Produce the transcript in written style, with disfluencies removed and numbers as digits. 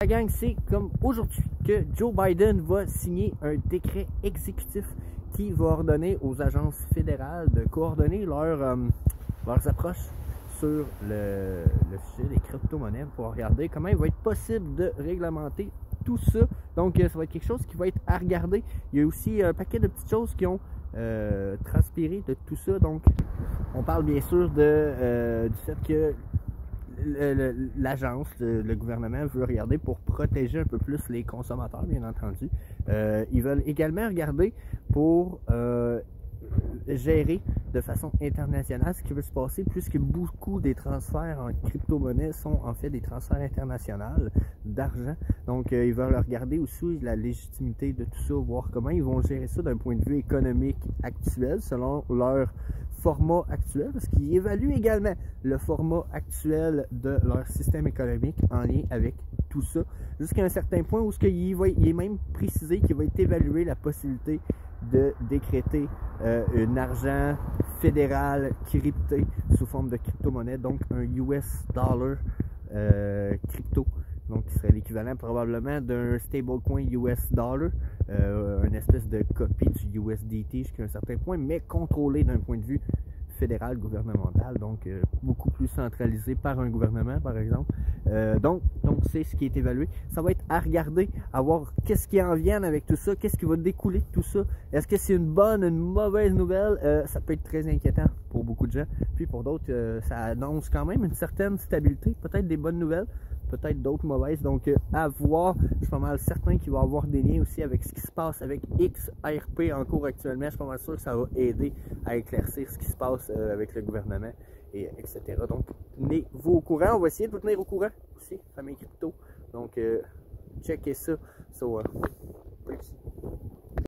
La gang, c'est comme aujourd'hui que Joe Biden va signer un décret exécutif qui va ordonner aux agences fédérales de coordonner leurs approches sur le sujet des crypto-monnaies pour regarder comment il va être possible de réglementer tout ça. Donc ça va être quelque chose qui va être à regarder. Il y a aussi un paquet de petites choses qui ont transpiré de tout ça. Donc on parle bien sûr du fait que l'agence, le gouvernement veut regarder pour protéger un peu plus les consommateurs, bien entendu. Ils veulent également regarder pour gérer de façon internationale ce qui veut se passer, puisque beaucoup des transferts en crypto-monnaie sont en fait des transferts internationaux d'argent. Donc ils veulent regarder aussi la légitimité de tout ça, voir comment ils vont gérer ça d'un point de vue économique actuel, selon leur format actuel, parce qu'ils évaluent également le format actuel de leur système économique en lien avec tout ça, jusqu'à un certain point où il est même précisé qu'il va être évalué la possibilité de décréter un argent fédéral crypté sous forme de crypto-monnaie, donc un US dollar crypto, donc qui serait l'équivalent probablement d'un stablecoin US dollar, une espèce de copie du USDT jusqu'à un certain point, mais contrôlé d'un point de vue fédéral, gouvernemental, donc beaucoup plus centralisé par un gouvernement, par exemple. Donc c'est ce qui est évalué. Ça va être à regarder, à voir qu'est-ce qui en vient avec tout ça, qu'est-ce qui va découler de tout ça. Est-ce que c'est une bonne, une mauvaise nouvelle? Ça peut être très inquiétant pour beaucoup de gens. Puis pour d'autres, ça annonce quand même une certaine stabilité, peut-être des bonnes nouvelles, peut-être d'autres mauvaises. Donc à voir. Je suis pas mal certain qu'il va y avoir des liens aussi avec ce qui se passe avec XRP en cours actuellement. Je suis pas mal sûr que ça va aider à éclaircir ce qui se passe avec le gouvernement, et etc. Donc tenez-vous au courant. On va essayer de vous tenir au courant aussi, famille crypto. Donc checkez ça.